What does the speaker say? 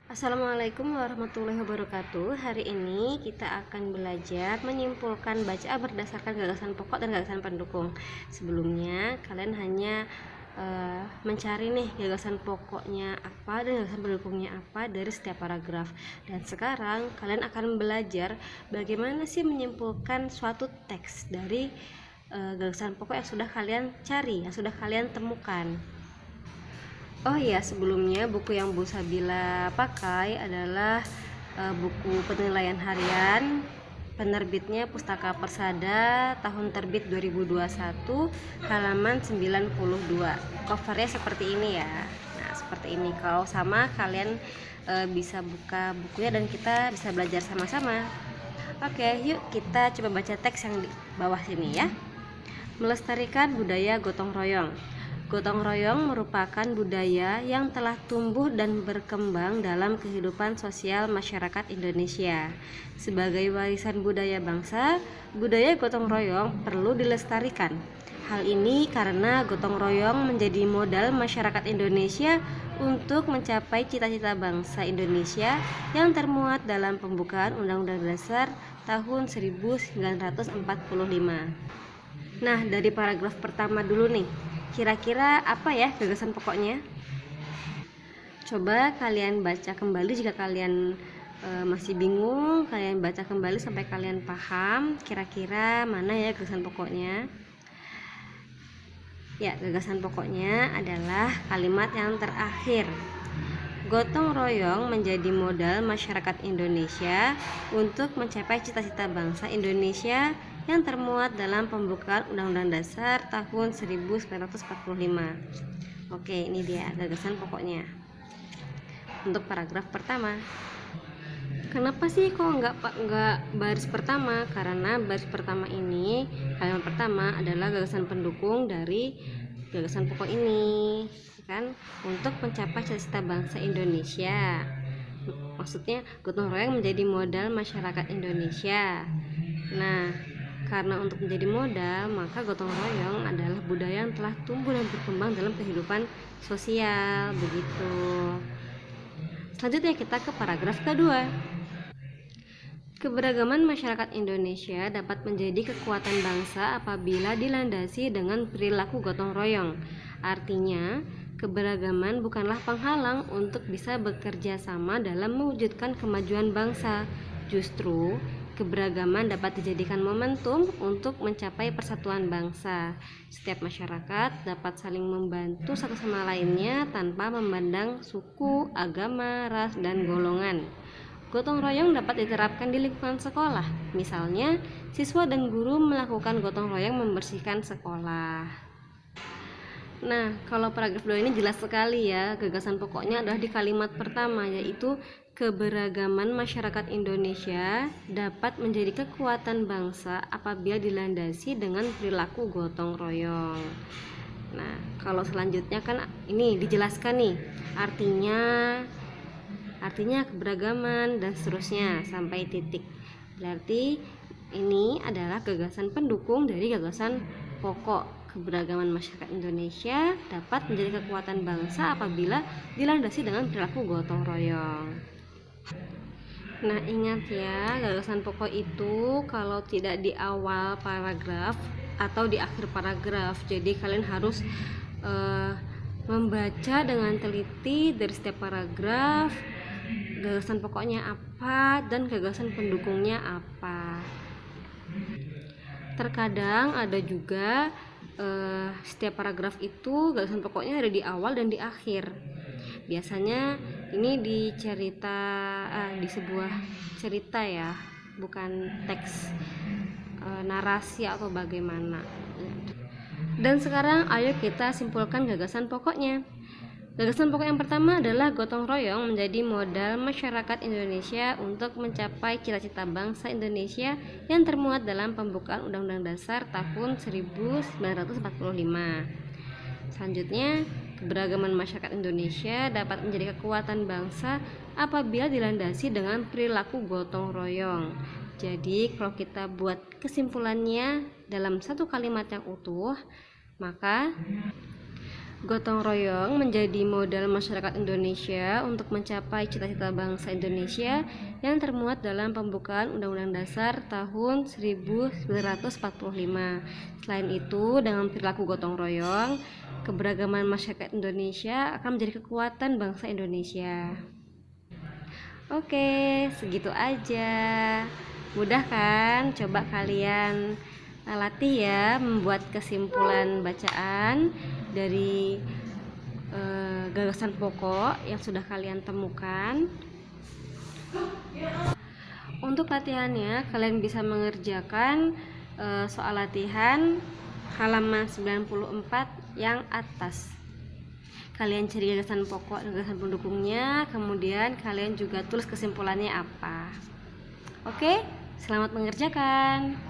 Assalamualaikum warahmatullahi wabarakatuh. Hari ini kita akan belajar menyimpulkan bacaan berdasarkan gagasan pokok dan gagasan pendukung. Sebelumnya kalian hanya mencari nih gagasan pokoknya apa dan gagasan pendukungnya apa dari setiap paragraf. Dan sekarang kalian akan belajar bagaimana sih menyimpulkan suatu teks dari gagasan pokok yang sudah kalian cari, yang sudah kalian temukan. Oh iya, sebelumnya buku yang Bu Sabila pakai adalah buku penilaian harian, penerbitnya Pustaka Persada, tahun terbit 2021, halaman 92. Covernya seperti ini ya. Nah, seperti ini. Kalau sama kalian bisa buka bukunya dan kita bisa belajar sama-sama. Oke, yuk kita coba baca teks yang di bawah sini ya. Melestarikan budaya gotong royong. Gotong royong merupakan budaya yang telah tumbuh dan berkembang dalam kehidupan sosial masyarakat Indonesia. Sebagai warisan budaya bangsa, budaya gotong royong perlu dilestarikan. Hal ini karena gotong royong menjadi modal masyarakat Indonesia untuk mencapai cita-cita bangsa Indonesia yang termuat dalam pembukaan Undang-Undang Dasar tahun 1945. Nah, dari paragraf pertama dulu nih. Kira-kira apa ya gagasan pokoknya? Coba kalian baca kembali jika kalian masih bingung, kalian baca kembali sampai kalian paham kira-kira mana ya gagasan pokoknya. Ya, gagasan pokoknya adalah kalimat yang terakhir. Gotong royong menjadi modal masyarakat Indonesia untuk mencapai cita-cita bangsa Indonesia yang termuat dalam pembukaan Undang-Undang Dasar tahun 1945. Oke, ini dia gagasan pokoknya. Untuk paragraf pertama. Kenapa sih kok nggak baris pertama? Karena baris pertama ini, kalimat pertama adalah gagasan pendukung dari gagasan pokok ini, kan? Untuk mencapai cita-cita bangsa Indonesia. Maksudnya gotong royong menjadi modal masyarakat Indonesia. Nah, karena untuk menjadi modal, maka gotong royong adalah budaya yang telah tumbuh dan berkembang dalam kehidupan sosial, begitu. Selanjutnya kita ke paragraf kedua. Keberagaman masyarakat Indonesia dapat menjadi kekuatan bangsa apabila dilandasi dengan perilaku gotong royong. Artinya, keberagaman bukanlah penghalang untuk bisa bekerja sama dalam mewujudkan kemajuan bangsa. Justru, keberagaman dapat dijadikan momentum untuk mencapai persatuan bangsa. Setiap masyarakat dapat saling membantu satu sama lainnya tanpa memandang suku, agama, ras, dan golongan. Gotong royong dapat diterapkan di lingkungan sekolah. Misalnya, siswa dan guru melakukan gotong royong membersihkan sekolah. Nah, kalau paragraf 2 ini jelas sekali ya. Gagasan pokoknya adalah di kalimat pertama, yaitu keberagaman masyarakat Indonesia dapat menjadi kekuatan bangsa apabila dilandasi dengan perilaku gotong royong. Nah, kalau selanjutnya kan ini dijelaskan nih, artinya keberagaman dan seterusnya sampai titik. Berarti ini adalah gagasan pendukung dari gagasan pokok. Keberagaman masyarakat Indonesia dapat menjadi kekuatan bangsa apabila dilandasi dengan perilaku gotong royong. Nah, ingat ya, gagasan pokok itu kalau tidak di awal paragraf atau di akhir paragraf. Jadi kalian harus membaca dengan teliti dari setiap paragraf gagasan pokoknya apa dan gagasan pendukungnya apa. Terkadang ada juga setiap paragraf itu gagasan pokoknya ada di awal dan di akhir. Biasanya ini di sebuah cerita ya, bukan teks narasi atau bagaimana. Dan sekarang ayo kita simpulkan gagasan pokoknya. Gagasan pokok yang pertama adalah gotong royong menjadi modal masyarakat Indonesia untuk mencapai cita-cita bangsa Indonesia yang termuat dalam pembukaan Undang-Undang Dasar tahun 1945. Selanjutnya, keberagaman masyarakat Indonesia dapat menjadi kekuatan bangsa apabila dilandasi dengan perilaku gotong royong. Jadi, kalau kita buat kesimpulannya dalam satu kalimat yang utuh, maka Gotong royong menjadi modal masyarakat Indonesia untuk mencapai cita-cita bangsa Indonesia yang termuat dalam pembukaan Undang-Undang Dasar tahun 1945. Selain itu, dengan perilaku gotong royong, keberagaman masyarakat Indonesia akan menjadi kekuatan bangsa Indonesia. Oke, segitu aja. Mudah kan? Coba kalian latih ya, membuat kesimpulan bacaan dari gagasan pokok yang sudah kalian temukan. Untuk latihannya, kalian bisa mengerjakan soal latihan halaman 94 yang atas. Kalian cari gagasan pokok dan gagasan pendukungnya, kemudian kalian juga tulis kesimpulannya apa. Oke, selamat mengerjakan.